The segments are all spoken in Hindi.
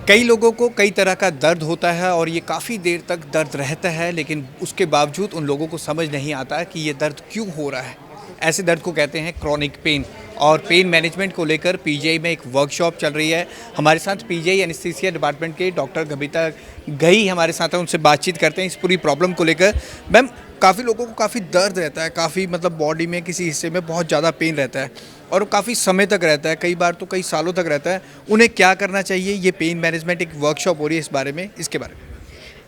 कई लोगों को कई तरह का दर्द होता है और ये काफ़ी देर तक दर्द रहता है, लेकिन उसके बावजूद उन लोगों को समझ नहीं आता कि ये दर्द क्यों हो रहा है। ऐसे दर्द को कहते हैं क्रॉनिक पेन। और पेन मैनेजमेंट को लेकर पीजीआई में एक वर्कशॉप चल रही है। हमारे साथ पीजीआई एनेस्थीसिया डिपार्टमेंट के डॉक्टर गबीता गई हमारे साथ हैं, उनसे बातचीत करते हैं इस पूरी प्रॉब्लम को लेकर। मैम, काफ़ी लोगों को काफ़ी दर्द रहता है, काफ़ी मतलब बॉडी में किसी हिस्से में बहुत ज़्यादा पेन रहता है और काफ़ी समय तक रहता है, कई बार तो कई सालों तक रहता है। उन्हें क्या करना चाहिए? ये पेन मैनेजमेंट एक वर्कशॉप हो रही है इस बारे में, इसके बारे में।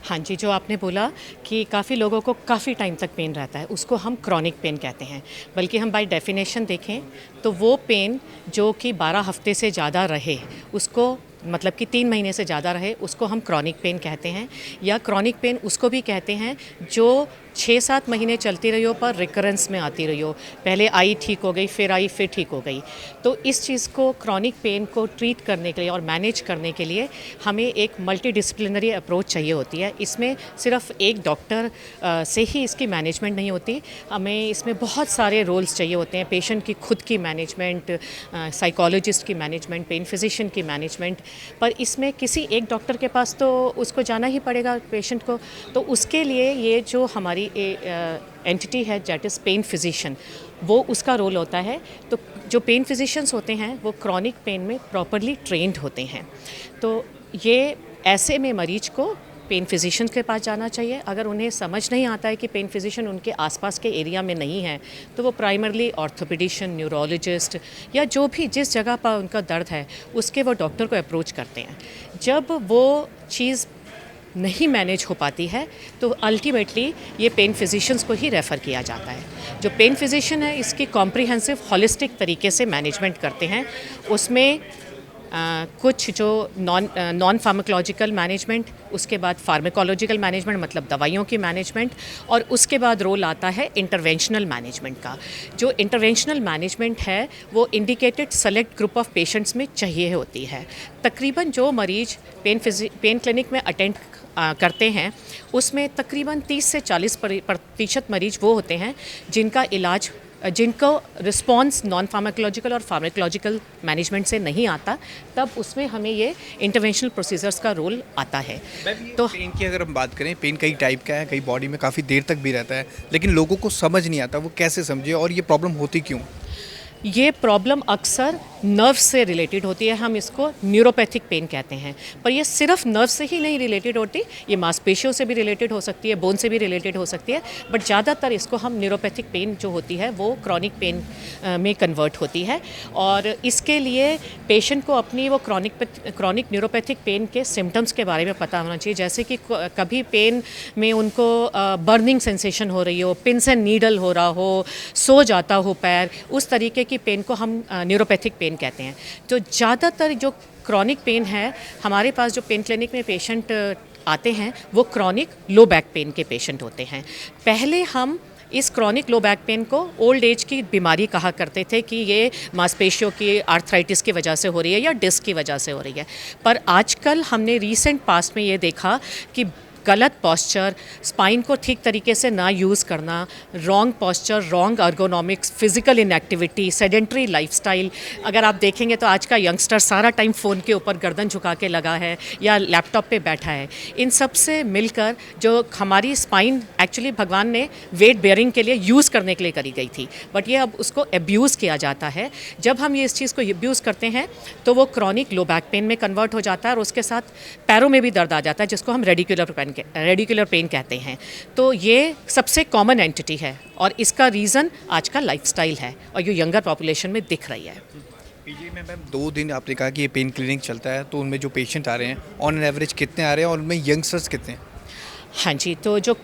हाँ जी, जो आपने बोला कि काफ़ी लोगों को काफ़ी टाइम तक पेन रहता है, उसको हम क्रॉनिक पेन कहते हैं। बल्कि हम बाय डेफिनेशन देखें तो वो पेन जो कि 12 हफ्ते से ज़्यादा रहे, उसको मतलब कि 3 महीने से ज़्यादा रहे, उसको हम क्रॉनिक पेन कहते हैं। या क्रॉनिक पेन उसको भी कहते हैं जो 6-7 महीने चलती रही हो पर रिकरेंस में आती रही हो। पहले आई ठीक हो गई, फिर आई, फिर ठीक हो गई। तो इस चीज़ को, क्रॉनिक पेन को ट्रीट करने के लिए और मैनेज करने के लिए हमें एक मल्टीडिसिप्लिनरी अप्रोच चाहिए होती है। इसमें सिर्फ एक डॉक्टर से ही इसकी मैनेजमेंट नहीं होती, हमें इसमें बहुत सारे रोल्स चाहिए होते हैं। पेशेंट की खुद की मैनेजमेंट, साइकोलॉजिस्ट की मैनेजमेंट, पेन फिजिशियन की मैनेजमेंट। पर इसमें किसी एक डॉक्टर के पास तो उसको जाना ही पड़ेगा पेशेंट को। तो उसके लिए ये जो हमारी एंटिटी है, दैट इज़ पेन फिजिशियन, वो उसका रोल होता है। तो जो पेन फिजिशियंस होते हैं वो क्रॉनिक पेन में प्रॉपरली ट्रेंड होते हैं। तो ये ऐसे में मरीज को पेन फिजिशियन के पास जाना चाहिए। अगर उन्हें समझ नहीं आता है कि पेन फिजिशियन उनके आसपास के एरिया में नहीं है, तो वो प्राइमरली ऑर्थोपेडिशियन, न्यूरोलॉजिस्ट या जो भी जिस जगह पर उनका दर्द है उसके वो डॉक्टर को अप्रोच करते हैं। जब वो चीज़ नहीं मैनेज हो पाती है तो अल्टीमेटली ये पेन फिजिशियंस को ही रेफ़र किया जाता है। जो पेन फिजिशियन है इसकी कॉम्प्रिहेंसिव हॉलिस्टिक तरीके से मैनेजमेंट करते हैं। उसमें कुछ जो नॉन फार्माकोलॉजिकल मैनेजमेंट, उसके बाद फार्माकोलॉजिकल मैनेजमेंट मतलब दवाइयों की मैनेजमेंट, और उसके बाद रोल आता है इंटरवेंशनल मैनेजमेंट का। जो इंटरवेंशनल मैनेजमेंट है वो indicated select group of patients में चाहिए होती है। तकरीबन जो मरीज पेन क्लिनिक में अटेंड करते हैं उसमें तकरीबन 30 से 40% मरीज वो होते हैं जिनको रिस्पॉन्स नॉन फार्माकोलॉजिकल और फार्माकोलॉजिकल मैनेजमेंट से नहीं आता, तब उसमें हमें ये इंटरवेंशनल प्रोसीजर्स का रोल आता है। तो पेन की अगर हम बात करें, पेन कई टाइप का है, कई बॉडी में काफ़ी देर तक भी रहता है, लेकिन लोगों को समझ नहीं आता वो कैसे समझे और ये प्रॉब्लम होती क्यों? ये प्रॉब्लम अक्सर नर्व से रिलेटेड होती है, हम इसको न्यूरोपैथिक पेन कहते हैं। पर ये सिर्फ नर्व से ही नहीं रिलेटेड होती, ये मांसपेशियों से भी रिलेटेड हो सकती है, बोन से भी रिलेटेड हो सकती है। बट ज़्यादातर इसको हम न्यूरोपैथिक पेन जो होती है वो क्रॉनिक पेन में कन्वर्ट होती है। और इसके लिए पेशेंट को अपनी वो क्रॉनिक न्यूरोपैथिक पेन के सिम्टम्स के बारे में पता होना चाहिए। जैसे कि कभी पेन में उनको बर्निंग सेंसेशन हो रही हो, पिंस एंड नीडल हो रहा हो, सो जाता हो पैर, उस तरीके की पेन को हम न्यूरोपैथिक पेन कहते हैं। तो ज़्यादातर जो क्रॉनिक पेन है, हमारे पास जो पेन क्लिनिक में पेशेंट आते हैं वो क्रॉनिक लो बैक पेन के पेशेंट होते हैं। पहले हम इस क्रॉनिक लो बैक पेन को ओल्ड एज की बीमारी कहा करते थे कि ये मांसपेशियों की आर्थराइटिस की वजह से हो रही है या डिस्क की वजह से हो रही है। पर आजकल हमने रीसेंट पास्ट में ये देखा कि गलत पॉस्चर, स्पाइन को ठीक तरीके से ना यूज़ करना, wrong posture, wrong ergonomics, physical inactivity, sedentary lifestyle. अगर आप देखेंगे तो आज का यंगस्टर सारा टाइम फ़ोन के ऊपर गर्दन झुका के लगा है या लैपटॉप पे बैठा है। इन सब से मिलकर जो हमारी स्पाइन एक्चुअली भगवान ने वेट बेयरिंग के लिए यूज़ करने के लिए करी गई थी, बट ये अब उसको एब्यूज़ किया जाता है। जब हम ये इस चीज़ को एब्यूज़ करते हैं तो वो क्रॉनिक लो बैक पेन में कन्वर्ट हो जाता है और उसके साथ पैरों में भी दर्द आ जाता है, जिसको हम रेडिकुलर पेन कहते हैं। तो ये सबसे कॉमन एंटिटी है और इसका रीज़न आज का लाइफस्टाइल है और ये यंगर पॉपुलेशन में दिख रही है। पीजी में मैम 2 दिन आपने कहा कि ये पेन क्लिनिक चलता है, तो उनमें जो पेशेंट आ रहे हैं ऑन एन एवरेज कितने आ रहे हैं और उनमें यंगस्टर्स कितने हैं? हाँ जी, तो जो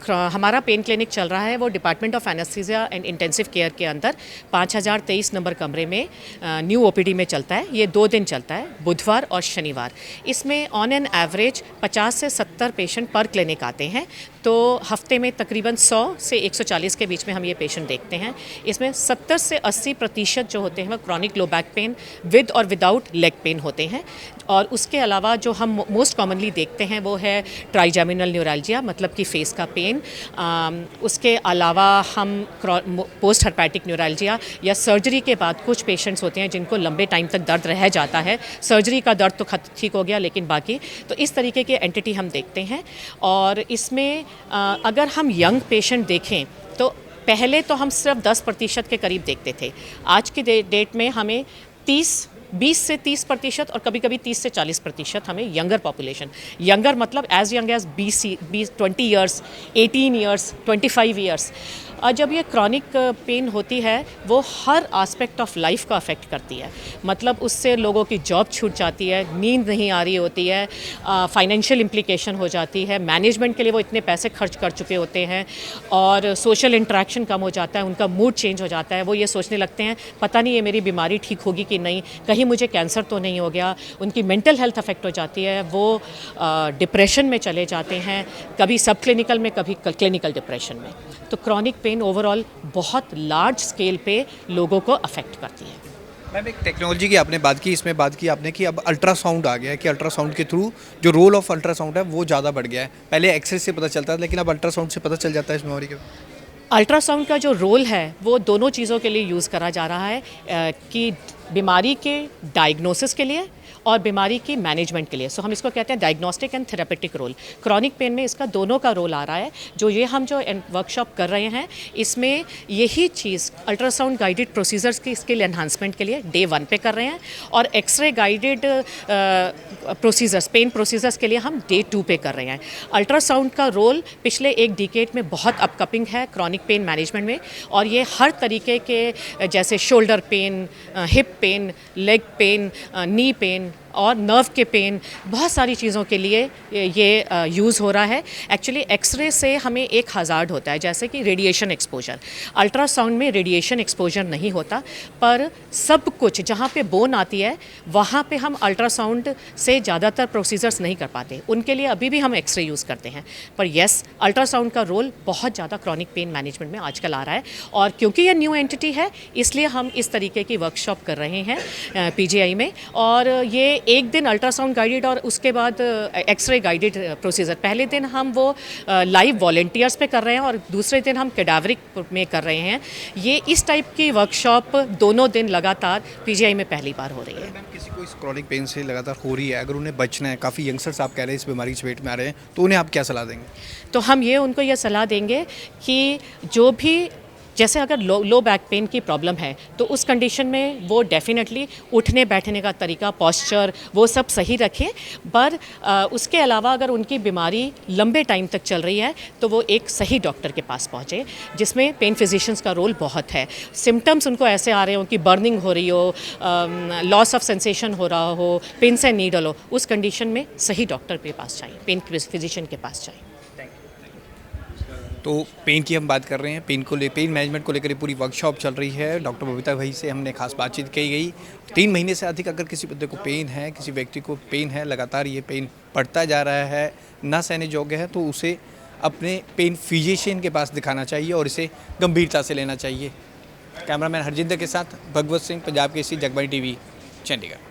हमारा पेन क्लिनिक चल रहा है वो department of anaesthesia and intensive care के अंदर 5023 नंबर कमरे में न्यू ओपीडी में चलता है। ये 2 दिन चलता है, बुधवार और शनिवार। इसमें ऑन एन एवरेज 50 से 70 पेशेंट पर क्लिनिक आते हैं। तो हफ्ते में तकरीबन 100 से 140 के बीच में हम ये पेशेंट देखते हैं। इसमें 70 से 80% जो होते हैं वो chronic low back pain with और विदाउट लेग पेन होते हैं। और उसके अलावा जो हम मोस्ट कॉमनली देखते हैं वो है ट्राइजेमिनल न्यूरैल्जिया, मतलब कि फेस का पेन, पेन। उसके अलावा हम पोस्ट हर्पेटिक न्यूरल्जिया या सर्जरी के बाद कुछ पेशेंट्स होते हैं जिनको लंबे टाइम तक दर्द रह जाता है। सर्जरी का दर्द तो ठीक हो गया, लेकिन बाकी तो इस तरीके के एंटिटी हम देखते हैं। और इसमें अगर हम यंग पेशेंट देखें तो पहले तो हम सिर्फ 10% के करीब देखते थे। आज की डेट में हमें 20 से 30% और कभी कभी 30 से 40% हमें यंगर पॉपुलेशन, यंगर मतलब age young age 20 years, 18 years, 25 years. और जब ये क्रॉनिक पेन होती है वो हर आस्पेक्ट ऑफ लाइफ को अफेक्ट करती है। मतलब उससे लोगों की जॉब छूट जाती है, नींद नहीं आ रही होती है, फाइनेंशियल इम्प्लीकेशन हो जाती है, मैनेजमेंट के लिए वो इतने पैसे खर्च कर चुके होते हैं और सोशल इंटरेक्शन कम हो जाता है, उनका मूड चेंज हो जाता है। वो ये सोचने लगते हैं पता नहीं ये मेरी बीमारी ठीक होगी कि नहीं, कहीं मुझे कैंसर तो नहीं हो गया। उनकी मेंटल हेल्थ अफेक्ट हो जाती है, वो डिप्रेशन में चले जाते हैं, कभी सब क्लिनिकल में, कभी क्लिनिकल डिप्रेशन में। तो क्रॉनिक पेन ओवरऑल बहुत लार्ज स्केल पे लोगों को अफेक्ट करती है। मैम, एक टेक्नोलॉजी की आपने बात की, इसमें बात की आपने कि अब अल्ट्रासाउंड आ गया है, कि अल्ट्रासाउंड के थ्रू जो रोल ऑफ अल्ट्रासाउंड है वो ज़्यादा बढ़ गया है। पहले एक्सरे से पता चलता था, लेकिन अब अल्ट्रासाउंड से पता चल जाता है इस बीमारी का। अल्ट्रासाउंड का जो रोल है वो दोनों चीज़ों के लिए यूज़ करा जा रहा है, कि बीमारी के डायग्नोसिस के लिए और बीमारी की मैनेजमेंट के लिए। सो हम इसको कहते हैं diagnostic and therapeutic role. Chronic pain में इसका दोनों का रोल आ रहा है। हम जो वर्कशॉप कर रहे हैं इसमें यही चीज़ अल्ट्रासाउंड गाइडेड प्रोसीजर्स की स्किल एनहांसमेंट के लिए डे 1 पे कर रहे हैं, और X ray guided procedures, pain procedures के लिए हम डे 2 पे कर रहे हैं। अल्ट्रासाउंड का रोल पिछले एक डिकेड में बहुत अपकमिंग है क्रॉनिक पेन मैनेजमेंट में, और ये हर तरीके के जैसे shoulder pain, hip pain, leg pain, knee pain और नर्व के पेन, बहुत सारी चीज़ों के लिए ये यूज़ हो रहा है। एक्चुअली एक्सरे से हमें एक हज़ार्ड होता है, जैसे कि रेडिएशन एक्सपोजर। अल्ट्रासाउंड में रेडिएशन एक्सपोजर नहीं होता, पर सब कुछ जहाँ पे बोन आती है वहाँ पे हम अल्ट्रासाउंड से ज़्यादातर प्रोसीजर्स नहीं कर पाते, उनके लिए अभी भी हम एक्सरे यूज़ करते हैं। पर येस, अल्ट्रासाउंड का रोल बहुत ज़्यादा क्रॉनिक पेन मैनेजमेंट में आजकल आ रहा है, और क्योंकि ये न्यू एंटिटी है इसलिए हम इस तरीके की वर्कशॉप कर रहे हैं PGI में। और ये एक दिन अल्ट्रासाउंड गाइडेड और उसके बाद एक्सरे गाइडेड प्रोसीजर। पहले दिन हम वो लाइव वॉलेंटियर्स पे कर रहे हैं और दूसरे दिन हम कैडावरिक में कर रहे हैं। ये इस टाइप की वर्कशॉप दोनों दिन लगातार PGI में पहली बार हो रही है। मैम, किसी को इस क्रॉनिक पेन से लगातार हो रही है, अगर उन्हें बचना है, काफ़ी यंगस्टर्स आप कह रहे हैं इस बीमारी की चपेट में आ रहे हैं, तो उन्हें आप क्या सलाह देंगे? तो हम उनको ये सलाह देंगे कि जो भी, जैसे अगर लो बैक पेन की प्रॉब्लम है तो उस कंडीशन में वो डेफिनेटली उठने बैठने का तरीका, पॉस्चर, वो सब सही रखें। पर उसके अलावा अगर उनकी बीमारी लंबे टाइम तक चल रही है तो वो एक सही डॉक्टर के पास पहुँचे, जिसमें पेन फिजिशियंस का रोल बहुत है। सिम्टम्स उनको ऐसे आ रहे हो कि बर्निंग हो रही हो, लॉस ऑफ सेंसेशन हो रहा हो, पिन से नीडल हो, उस कंडीशन में सही डॉक्टर के पास चाहिए, पेन फिजिशियन के पास चाहिए। तो पेन की हम बात कर रहे हैं, पेन मैनेजमेंट को लेकर पूरी वर्कशॉप चल रही है। डॉक्टर बबीता भाई से हमने खास बातचीत की गई। 3 महीने से अधिक अगर किसी बंदे को पेन है, किसी व्यक्ति को पेन है, लगातार ये पेन बढ़ता जा रहा है, ना सहने योग्य है, तो उसे अपने पेन फिजिशियन के पास दिखाना चाहिए और इसे गंभीरता से लेना चाहिए। कैमरामैन हरजिंदर के साथ भगवत सिंह, पंजाब केसरी, जगबानी TV, चंडीगढ़।